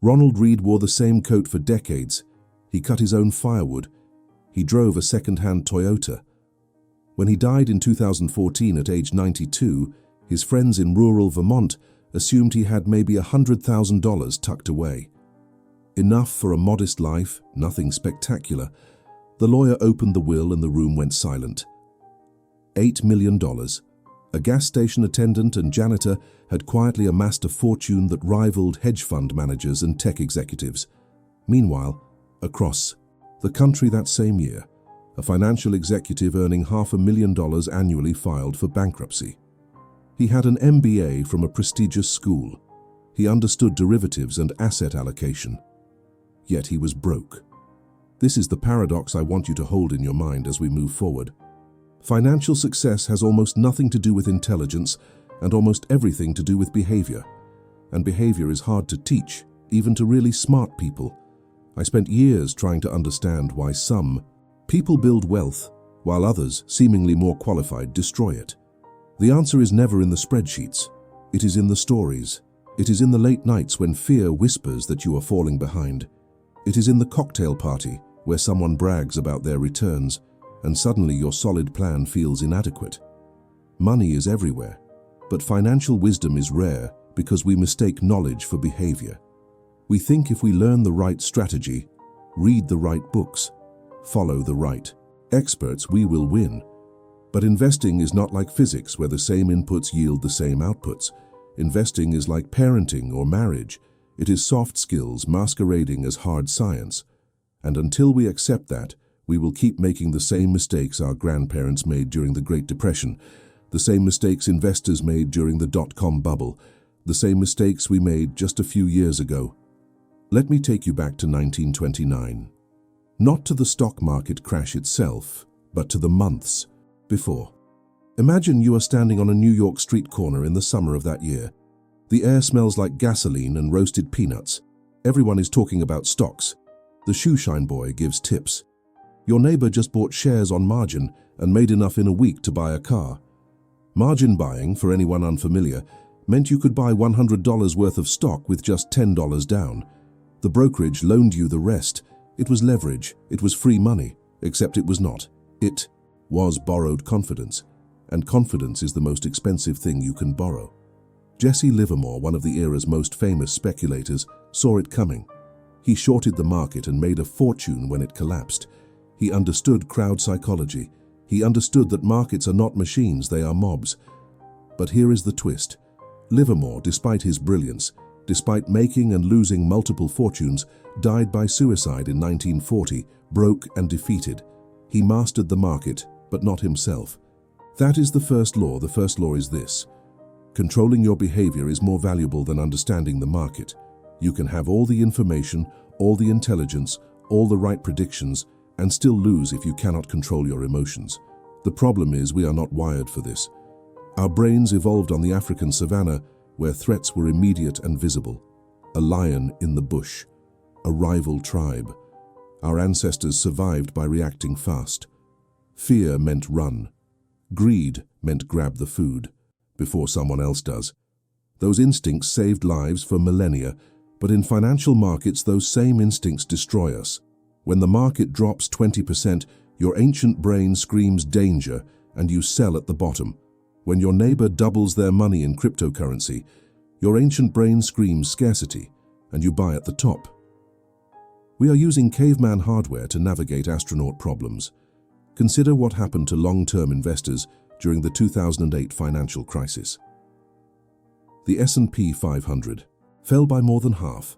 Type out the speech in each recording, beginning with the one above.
Ronald Reed wore the same coat for decades. He cut his own firewood. He drove a second-hand Toyota. When he died in 2014 at age 92, his friends in rural Vermont assumed he had maybe $100,000 tucked away. Enough for a modest life, nothing spectacular. The lawyer opened the will and the room went silent. $8 million. A gas station attendant and janitor had quietly amassed a fortune that rivaled hedge fund managers and tech executives. Meanwhile, across the country that same year, a financial executive earning $500,000 annually filed for bankruptcy. He had an MBA from a prestigious school. He understood derivatives and asset allocation. Yet he was broke. This is the paradox I want you to hold in your mind as we move forward. Financial success has almost nothing to do with intelligence and almost everything to do with behavior. And behavior is hard to teach, even to really smart people. I spent years trying to understand why some people build wealth, while others, seemingly more qualified, destroy it. The answer is never in the spreadsheets. It is in the stories. It is in the late nights when fear whispers that you are falling behind. It is in the cocktail party where someone brags about their returns and suddenly your solid plan feels inadequate. Money is everywhere, but financial wisdom is rare because we mistake knowledge for behavior. We think if we learn the right strategy, read the right books, follow the right experts, we will win. But investing is not like physics where the same inputs yield the same outputs. Investing is like parenting or marriage. It is soft skills masquerading as hard science. And until we accept that, we will keep making the same mistakes our grandparents made during the Great Depression, the same mistakes investors made during the dot-com bubble, the same mistakes we made just a few years ago. Let me take you back to 1929. Not to the stock market crash itself, but to the months before. Imagine you are standing on a New York street corner in the summer of that year. The air smells like gasoline and roasted peanuts. Everyone is talking about stocks. The shoeshine boy gives tips. Your neighbor just bought shares on margin and made enough in a week to buy a car. Margin buying, for anyone unfamiliar, meant you could buy $100 worth of stock with just $10 down. The brokerage loaned you the rest. It was leverage. It was free money, except it was not. It was borrowed confidence, and confidence is the most expensive thing you can borrow. Jesse Livermore, one of the era's most famous speculators, saw it coming. He shorted the market and made a fortune when it collapsed. He understood crowd psychology. He understood that markets are not machines, they are mobs. But here is the twist. Livermore, despite his brilliance, despite making and losing multiple fortunes, died by suicide in 1940, broke and defeated. He mastered the market, but not himself. That is the first law. The first law is this: controlling your behavior is more valuable than understanding the market. You can have all the information, all the intelligence, all the right predictions, and still lose if you cannot control your emotions. The problem is we are not wired for this. Our brains evolved on the African savanna where threats were immediate and visible. A lion in the bush, a rival tribe. Our ancestors survived by reacting fast. Fear meant run. Greed meant grab the food before someone else does. Those instincts saved lives for millennia, but in financial markets those same instincts destroy us. When the market drops 20%, your ancient brain screams danger and you sell at the bottom. When your neighbor doubles their money in cryptocurrency, your ancient brain screams scarcity and you buy at the top. We are using caveman hardware to navigate astronaut problems. Consider what happened to long-term investors during the 2008 financial crisis. The S&P 500 fell by more than half.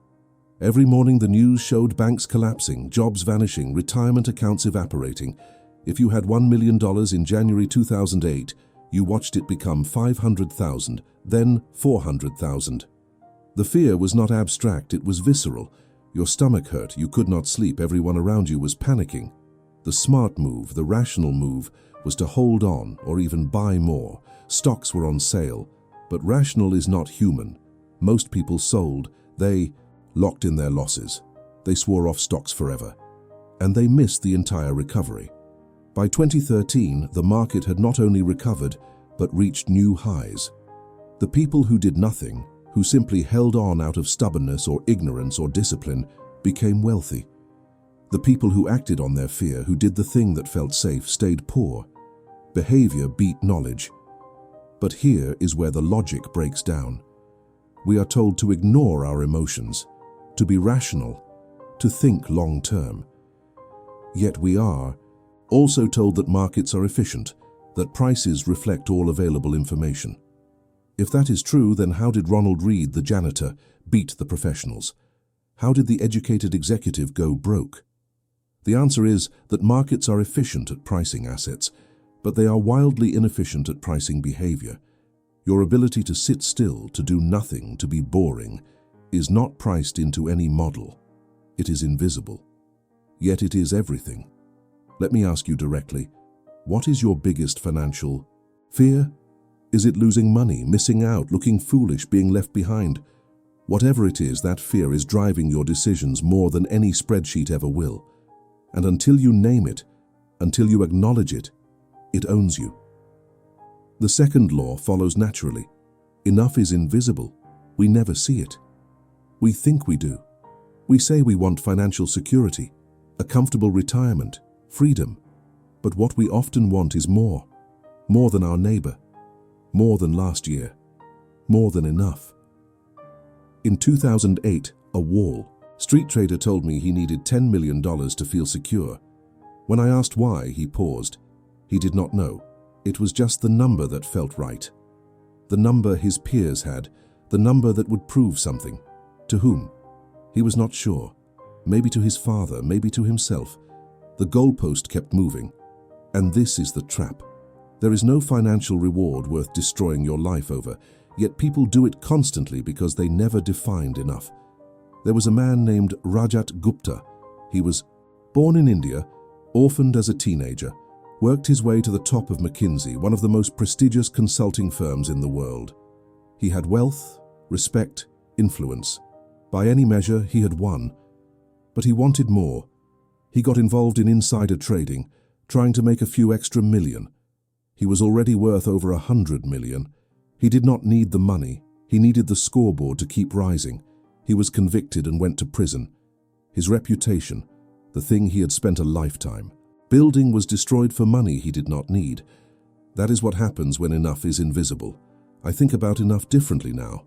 Every morning the news showed banks collapsing, jobs vanishing, retirement accounts evaporating. If you had $1 million in January 2008, you watched it become 500,000, then 400,000. The fear was not abstract, it was visceral. Your stomach hurt, you could not sleep, everyone around you was panicking. The smart move, the rational move, was to hold on or even buy more. Stocks were on sale, but rational is not human. Most people sold. They locked in their losses. They swore off stocks forever. And they missed the entire recovery. By 2013, the market had not only recovered, but reached new highs. The people who did nothing, who simply held on out of stubbornness or ignorance or discipline, became wealthy. The people who acted on their fear, who did the thing that felt safe, stayed poor. Behavior beat knowledge. But here is where the logic breaks down. We are told to ignore our emotions, to be rational, to think long-term. Yet we are also told that markets are efficient, that prices reflect all available information. If that is true, then how did Ronald Reed, the janitor, beat the professionals? How did the educated executive go broke? The answer is that markets are efficient at pricing assets, but they are wildly inefficient at pricing behavior. Your ability to sit still, to do nothing, to be boring, is not priced into any model. It is invisible. Yet it is everything. Let me ask you directly, what is your biggest financial fear? Is it losing money, missing out, looking foolish, being left behind? Whatever it is, that fear is driving your decisions more than any spreadsheet ever will. And until you name it, until you acknowledge it, it owns you. The second law follows naturally. Enough is invisible. We never see it. We think we do. We say we want financial security, a comfortable retirement, freedom. But what we often want is more. More than our neighbor. More than last year. More than enough. In 2008, a Wall Street trader told me he needed $10 million to feel secure. When I asked why, he paused. He did not know. It was just the number that felt right. The number his peers had, the number that would prove something. To whom? He was not sure. Maybe to his father, maybe to himself. The goalpost kept moving. And this is the trap. There is no financial reward worth destroying your life over, yet people do it constantly because they never defined enough. There was a man named Rajat Gupta. He was born in India, orphaned as a teenager, worked his way to the top of McKinsey, one of the most prestigious consulting firms in the world. He had wealth, respect, influence. By any measure, he had won. But he wanted more. He got involved in insider trading, trying to make a few extra million. He was already worth over 100 million. He did not need the money. He needed the scoreboard to keep rising. He was convicted and went to prison. His reputation, the thing he had spent a lifetime building, was destroyed for money he did not need. That is what happens when enough is invisible. I think about enough differently now.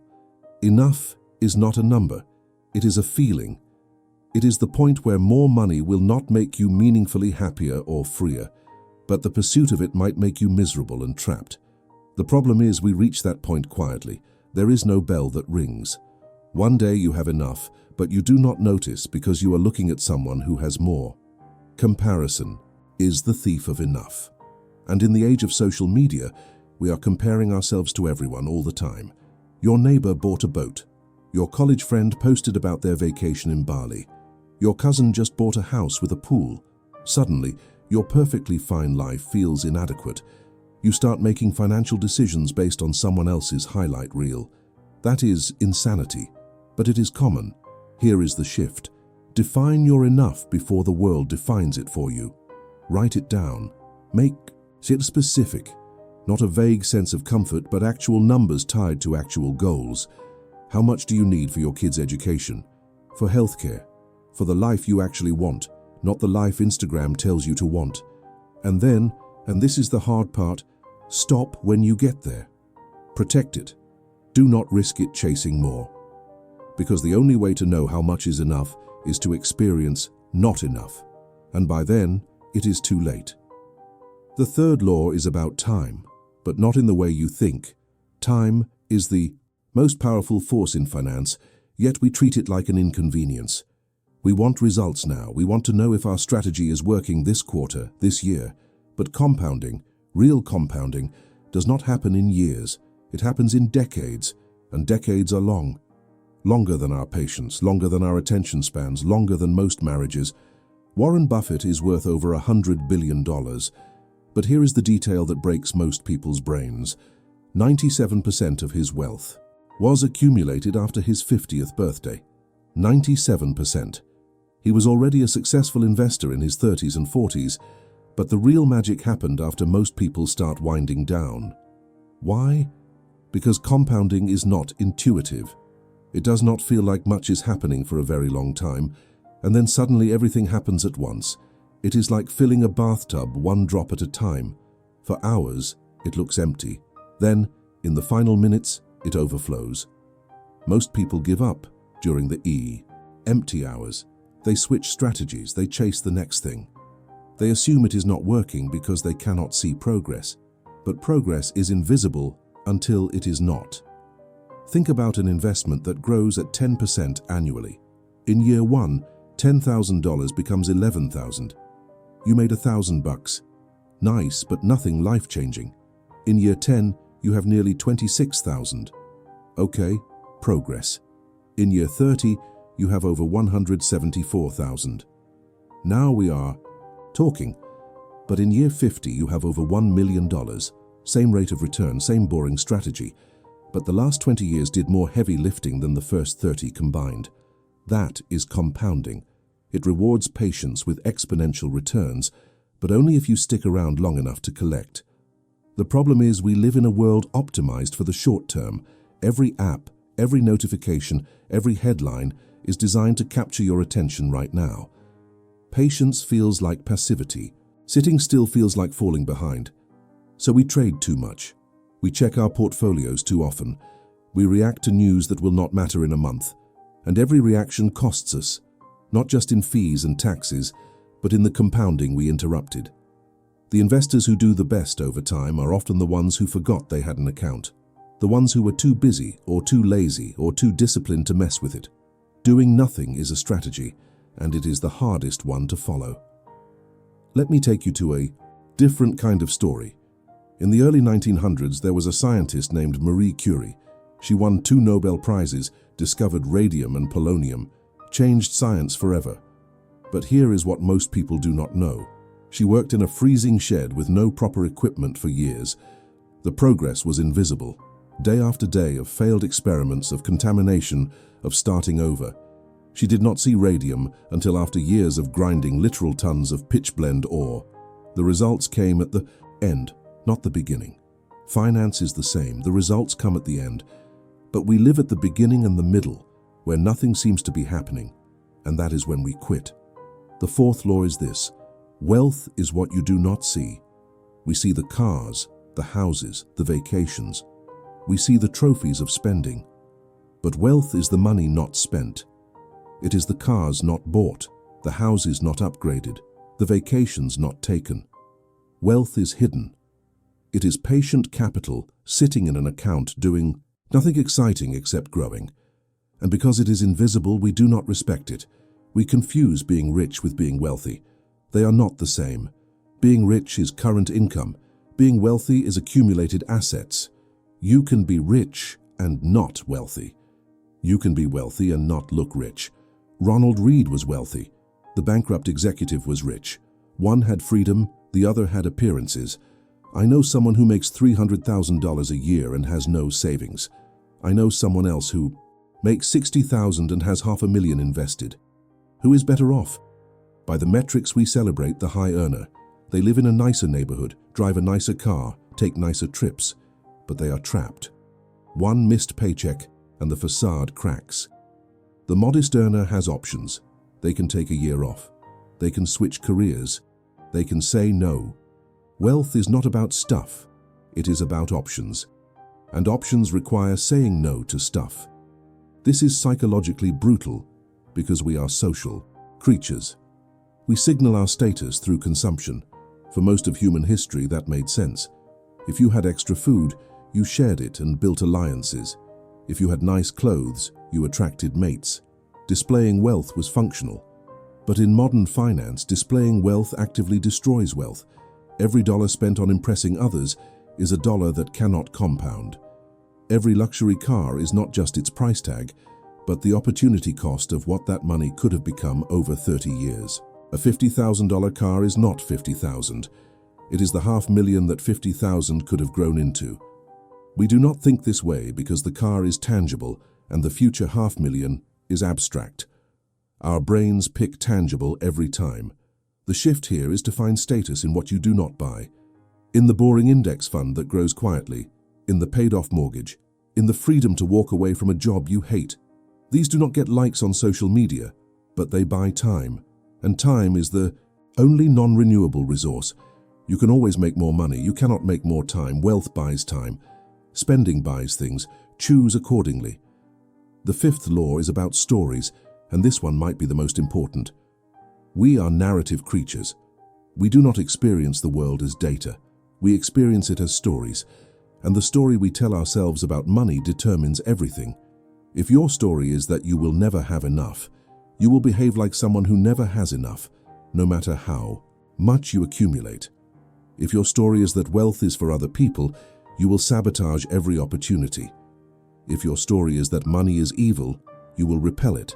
Enough is not a number. It is a feeling. It is the point where more money will not make you meaningfully happier or freer, but the pursuit of it might make you miserable and trapped. The problem is we reach that point quietly. There is no bell that rings. One day you have enough, but you do not notice because you are looking at someone who has more. Comparison is the thief of enough. And in the age of social media, we are comparing ourselves to everyone all the time. Your neighbor bought a boat. Your college friend posted about their vacation in Bali. Your cousin just bought a house with a pool. Suddenly, your perfectly fine life feels inadequate. You start making financial decisions based on someone else's highlight reel. That is insanity, but it is common. Here is the shift. Define your enough before the world defines it for you. Write it down. Make it specific. Not a vague sense of comfort, but actual numbers tied to actual goals. How much do you need for your kids' education? For healthcare? For the life you actually want, not the life Instagram tells you to want. And then, and this is the hard part, stop when you get there. Protect it. Do not risk it chasing more. Because the only way to know how much is enough is to experience not enough. And by then, it is too late. The third law is about time, but not in the way you think. Time is the most powerful force in finance, yet we treat it like an inconvenience. We want results now. We want to know if our strategy is working this quarter, this year. But compounding, real compounding, does not happen in years. It happens in decades, and decades are long. Longer than our patience, longer than our attention spans, longer than most marriages. Warren Buffett is worth over $100 billion. But here is the detail that breaks most people's brains. 97% of his wealth was accumulated after his 50th birthday. 97%. He was already a successful investor in his 30s and 40s, but the real magic happened after most people start winding down. Why? Because compounding is not intuitive. It does not feel like much is happening for a very long time, and then suddenly everything happens at once. It is like filling a bathtub one drop at a time. For hours, it looks empty. Then, in the final minutes, it overflows. Most people give up during the empty hours. They switch strategies, they chase the next thing. They assume it is not working because they cannot see progress. But progress is invisible until it is not. Think about an investment that grows at 10% annually. In year one, $10,000 becomes $11,000. You made $1,000. Nice, but nothing life-changing. In year 10, you have nearly $26,000. Okay, progress. In year 30, you have over $174,000. Now we are talking. But in year 50, you have over $1 million. Same rate of return, same boring strategy. But the last 20 years did more heavy lifting than the first 30 combined. That is compounding. It rewards patience with exponential returns, but only if you stick around long enough to collect. The problem is we live in a world optimized for the short term. Every app, every notification, every headline is designed to capture your attention right now. Patience feels like passivity. Sitting still feels like falling behind. So we trade too much. We check our portfolios too often. We react to news that will not matter in a month. And every reaction costs us, not just in fees and taxes, but in the compounding we interrupted. The investors who do the best over time are often the ones who forgot they had an account. The ones who were too busy or too lazy or too disciplined to mess with it. Doing nothing is a strategy, and it is the hardest one to follow. Let me take you to a different kind of story. In the early 1900s, there was a scientist named Marie Curie. She won 2 Nobel Prizes, discovered radium and polonium, changed science forever. But here is what most people do not know. She worked in a freezing shed with no proper equipment for years. The progress was invisible. Day after day of failed experiments, of contamination, of starting over. She did not see radium until after years of grinding literal tons of pitch-blende ore. The results came at the end, not the beginning. Finance is the same. The results come at the end. But we live at the beginning and the middle, where nothing seems to be happening, and that is when we quit. The fourth law is this: wealth is what you do not see. We see the cars, the houses, the vacations. We see the trophies of spending. But wealth is the money not spent. It is the cars not bought, the houses not upgraded, the vacations not taken. Wealth is hidden. It is patient capital sitting in an account doing nothing exciting except growing. And because it is invisible, we do not respect it. We confuse being rich with being wealthy. They are not the same. Being rich is current income. Being wealthy is accumulated assets. You can be rich and not wealthy. You can be wealthy and not look rich. Ronald Read was wealthy. The bankrupt executive was rich. One had freedom, the other had appearances. I know someone who makes $300,000 a year and has no savings. I know someone else who makes $60,000 and has $500,000 invested. Who is better off? By the metrics we celebrate the high earner. They live in a nicer neighborhood, drive a nicer car, take nicer trips, but they are trapped. One missed paycheck and the facade cracks. The modest earner has options. They can take a year off. They can switch careers. They can say no. Wealth is not about stuff. It is about options. And options require saying no to stuff. This is psychologically brutal because we are social creatures. We signal our status through consumption. For most of human history, that made sense. If you had extra food, you shared it and built alliances. If you had nice clothes, you attracted mates. Displaying wealth was functional. But in modern finance, displaying wealth actively destroys wealth. Every dollar spent on impressing others is a dollar that cannot compound. Every luxury car is not just its price tag, but the opportunity cost of what that money could have become over 30 years. A $50,000 car is not $50,000. It is the $500,000 that $50,000 could have grown into. We do not think this way because the car is tangible and the future $500,000 is abstract. Our brains pick tangible every time. The shift here is to find status in what you do not buy. In the boring index fund that grows quietly. in the paid-off mortgage, in the freedom to walk away from a job you hate. These do not get likes on social media, but they buy time. And time is the only non-renewable resource. You can always make more money. You cannot make more time. Wealth buys time. Spending buys things. Choose accordingly. The fifth law is about stories, and this one might be the most important. We are narrative creatures. We do not experience the world as data. We experience it as stories, and the story we tell ourselves about money determines everything. If your story is that you will never have enough, you will behave like someone who never has enough, no matter how much you accumulate. If your story is that wealth is for other people, you will sabotage every opportunity. If your story is that money is evil, you will repel it.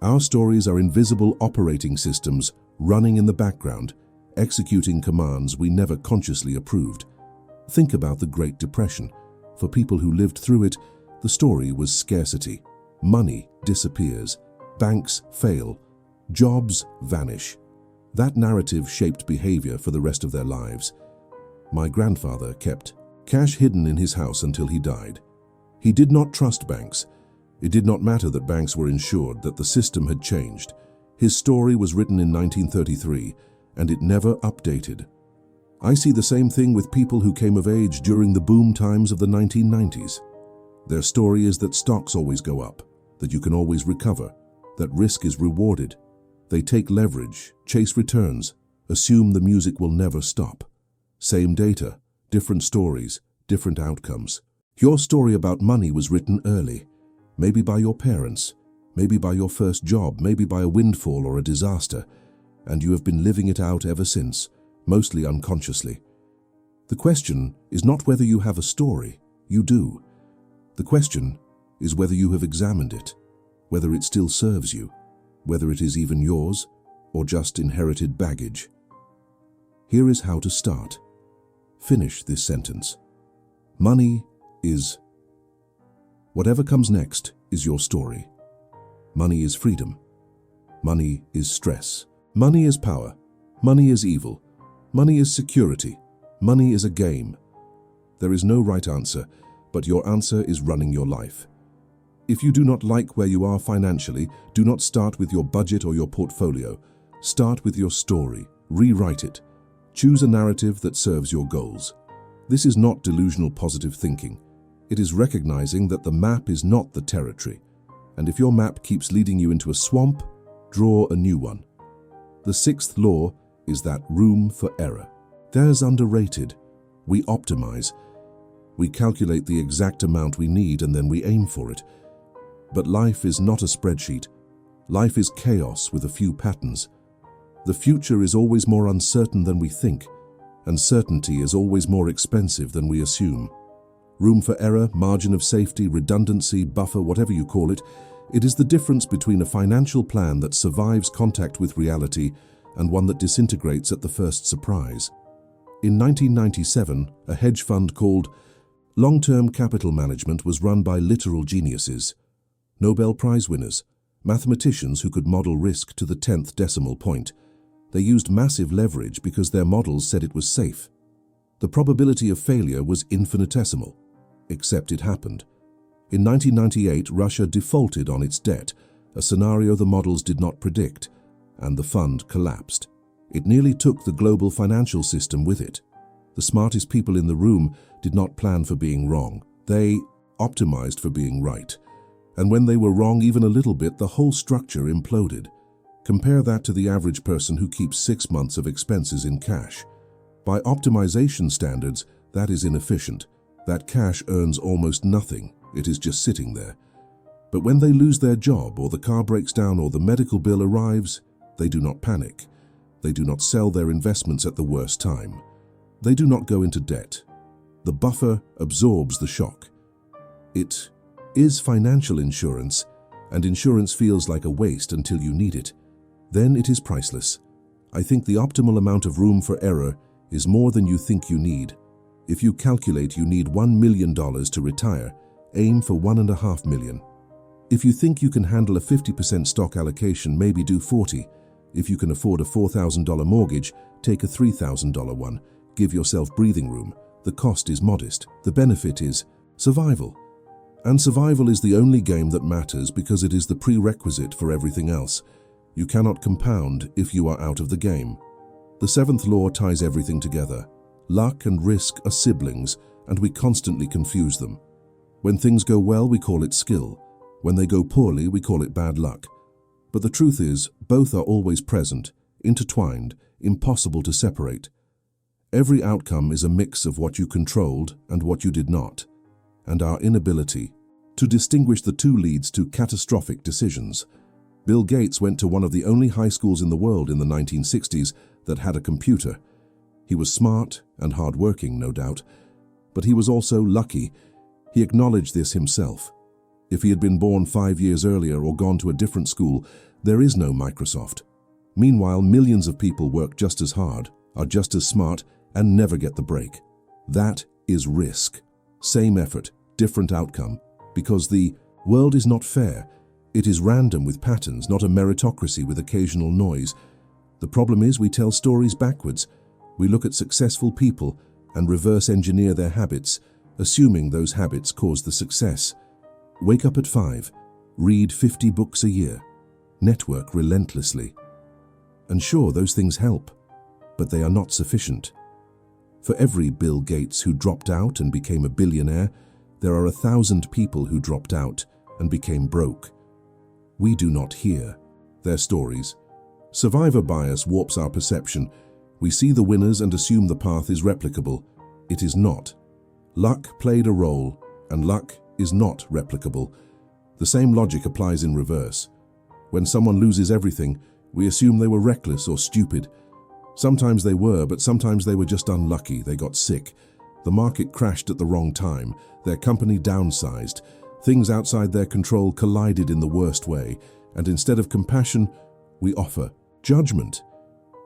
Our stories are invisible operating systems running in the background, executing commands we never consciously approved. Think about the Great Depression. For people who lived through it, the story was scarcity. Money disappears. Banks fail. Jobs vanish. That narrative shaped behavior for the rest of their lives. My grandfather kept cash hidden in his house until he died. He did not trust banks. It did not matter that banks were insured, that the system had changed. His story was written in 1933, and it never updated. I see the same thing with people who came of age during the boom times of the 1990s. Their story is that stocks always go up, that you can always recover, that risk is rewarded. They take leverage, chase returns, assume the music will never stop. Same data, different stories, different outcomes. Your story about money was written early, maybe by your parents, maybe by your first job, maybe by a windfall or a disaster, and you have been living it out ever since, mostly unconsciously. The question is not whether you have a story. You do. The question is whether you have examined it, whether it still serves you, whether it is even yours or just inherited baggage. Here is how to start. Finish this sentence. Money is. Whatever comes next is your story. Money is freedom. Money is stress. Money is power. Money is evil. Money is security. Money is a game. There is no right answer, but your answer is running your life. If you do not like where you are financially, do not start with your budget or your portfolio. Start with your story. Rewrite it. Choose a narrative that serves your goals. This is not delusional positive thinking. It is recognizing that the map is not the territory. And if your map keeps leading you into a swamp, draw a new one. The sixth law is that room for error. There's underrated. We optimize. We calculate the exact amount we need and then we aim for it. But life is not a spreadsheet. Life is chaos with a few patterns. The future is always more uncertain than we think, and certainty is always more expensive than we assume. Room for error, margin of safety, redundancy, buffer, whatever you call it, it is the difference between a financial plan that survives contact with reality and one that disintegrates at the first surprise. In 1997, a hedge fund called Long-Term Capital Management was run by literal geniuses, Nobel Prize winners, mathematicians who could model risk to the 10th decimal point. They used massive leverage because their models said it was safe. The probability of failure was infinitesimal, except it happened. In 1998, Russia defaulted on its debt, a scenario the models did not predict, and the fund collapsed. It nearly took the global financial system with it. The smartest people in the room did not plan for being wrong. They optimized for being right. And when they were wrong even a little bit, the whole structure imploded. Compare that to the average person who keeps 6 months of expenses in cash. By optimization standards, that is inefficient. That cash earns almost nothing. It is just sitting there. But when they lose their job, or the car breaks down, or the medical bill arrives, they do not panic. They do not sell their investments at the worst time. They do not go into debt. The buffer absorbs the shock. It is financial insurance, and insurance feels like a waste until you need it. Then it is priceless. I think the optimal amount of room for error is more than you think you need. If you calculate you need $1 million to retire, aim for $1.5 million. If you think you can handle a 50% stock allocation, maybe do 40. If you can afford a $4,000 mortgage, take a $3,000 one. Give yourself breathing room. The cost is modest. The benefit is survival. And survival is the only game that matters because it is the prerequisite for everything else. You cannot compound if you are out of the game. The seventh law ties everything together. Luck and risk are siblings, and we constantly confuse them. When things go well, we call it skill. When they go poorly, we call it bad luck. But the truth is, both are always present, intertwined, impossible to separate. Every outcome is a mix of what you controlled and what you did not, and our inability to distinguish the two leads to catastrophic decisions. Bill Gates went to one of the only high schools in the world in the 1960s that had a computer. He was smart and hard-working, no doubt, but he was also lucky. He acknowledged this himself. If he had been born 5 years earlier or gone to a different school, there is no Microsoft. Meanwhile, millions of people work just as hard, are just as smart, and never get the break. That is risk. Same effort, different outcome. Because the world is not fair. It is random with patterns, not a meritocracy with occasional noise. The problem is we tell stories backwards. We look at successful people and reverse engineer their habits, assuming those habits cause the success. Wake up at 5, read 50 books a year, network relentlessly. And sure, those things help, but they are not sufficient. For every Bill Gates who dropped out and became a billionaire, there are 1,000 people who dropped out and became broke. We do not hear their stories. Survivor bias warps our perception. We see the winners and assume the path is replicable. It is not. Luck played a role, and luck is not replicable. The same logic applies in reverse. When someone loses everything, we assume they were reckless or stupid. Sometimes they were, but sometimes they were just unlucky. They got sick. The market crashed at the wrong time. Their company downsized. Things outside their control collided in the worst way. And instead of compassion, we offer judgment.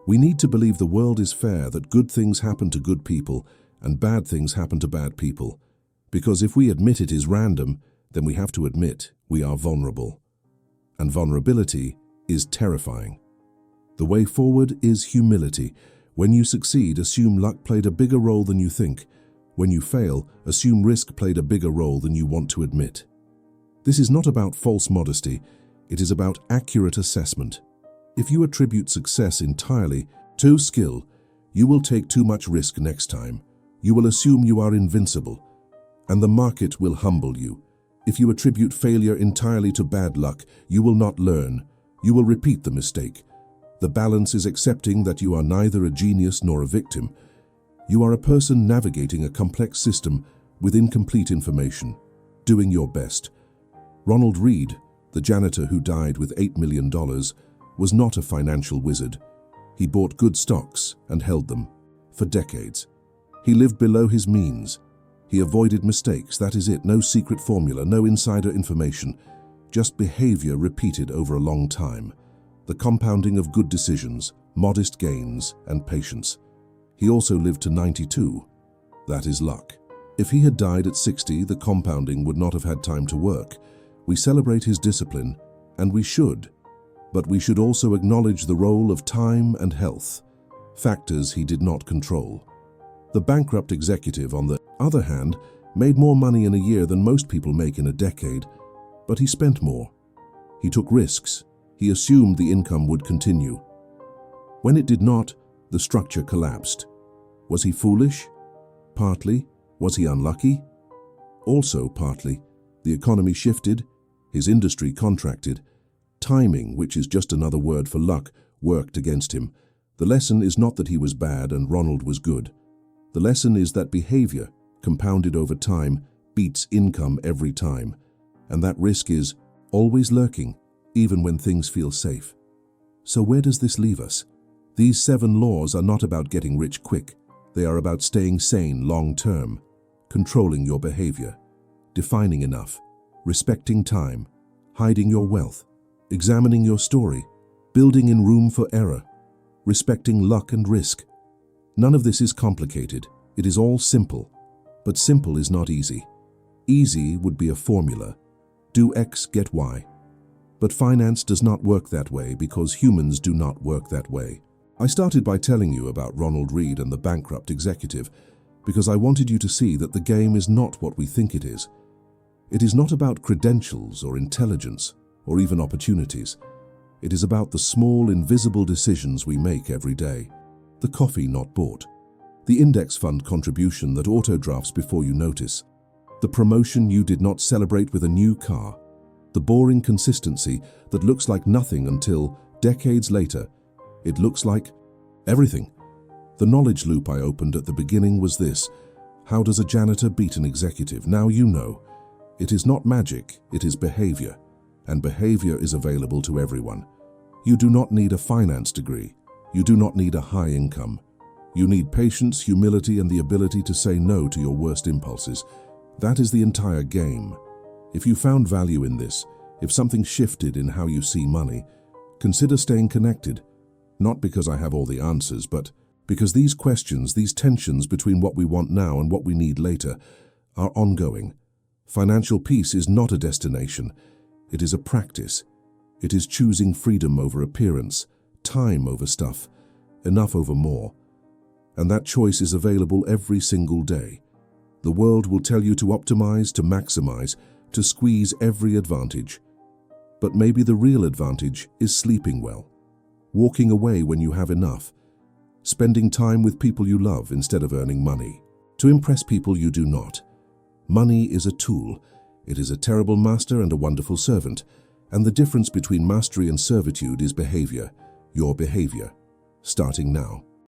We need to believe the world is fair, that good things happen to good people and bad things happen to bad people. Because if we admit it is random, then we have to admit we are vulnerable. And vulnerability is terrifying. The way forward is humility. When you succeed, assume luck played a bigger role than you think. When you fail, assume risk played a bigger role than you want to admit. This is not about false modesty. It is about accurate assessment. If you attribute success entirely to skill, you will take too much risk next time. You will assume you are invincible, and the market will humble you. If you attribute failure entirely to bad luck, you will not learn. You will repeat the mistake. The balance is accepting that you are neither a genius nor a victim. You are a person navigating a complex system with incomplete information, doing your best. Ronald Read, the janitor who died with $8 million, was not a financial wizard. He bought good stocks and held them for decades. He lived below his means. He avoided mistakes. That is it. No secret formula, no insider information, just behavior repeated over a long time. The compounding of good decisions, modest gains, and patience. He also lived to 92. That is luck. If he had died at 60, the compounding would not have had time to work. We celebrate his discipline, and we should. But we should also acknowledge the role of time and health, factors he did not control. The bankrupt executive, on the other hand, made more money in a year than most people make in a decade, but he spent more. He took risks. He assumed the income would continue. When it did not, the structure collapsed. Was he foolish? Partly. Was he unlucky? Also partly. The economy shifted. His industry contracted. Timing, which is just another word for luck, worked against him. The lesson is not that he was bad and Ronald was good. The lesson is that behavior, compounded over time, beats income every time. And that risk is always lurking, even when things feel safe. So where does this leave us? These 7 laws are not about getting rich quick. They are about staying sane long-term, controlling your behavior, defining enough, respecting time, hiding your wealth, examining your story, building in room for error, respecting luck and risk. None of this is complicated. It is all simple. But simple is not easy. Easy would be a formula. Do X, get Y. But finance does not work that way because humans do not work that way. I started by telling you about Ronald Read and the bankrupt executive, because I wanted you to see that the game is not what we think it is. It is not about credentials or intelligence or even opportunities. It is about the small, invisible decisions we make every day. The coffee not bought. The index fund contribution that auto-drafts before you notice. The promotion you did not celebrate with a new car. The boring consistency that looks like nothing until, decades later, it looks like everything. The knowledge loop I opened at the beginning was this: how does a janitor beat an executive? Now you know. It is not magic, it is behavior. And behavior is available to everyone. You do not need a finance degree. You do not need a high income. You need patience, humility, and the ability to say no to your worst impulses. That is the entire game. If you found value in this, if something shifted in how you see money, consider staying connected. Not because I have all the answers, but because these questions, these tensions between what we want now and what we need later, are ongoing. Financial peace is not a destination. It is a practice. It is choosing freedom over appearance, time over stuff, enough over more. And that choice is available every single day. The world will tell you to optimize, to maximize, to squeeze every advantage. But maybe the real advantage is sleeping well, walking away when you have enough, spending time with people you love instead of earning money, to impress people you do not. Money is a tool. It is a terrible master and a wonderful servant. And the difference between mastery and servitude is behavior, your behavior, starting now.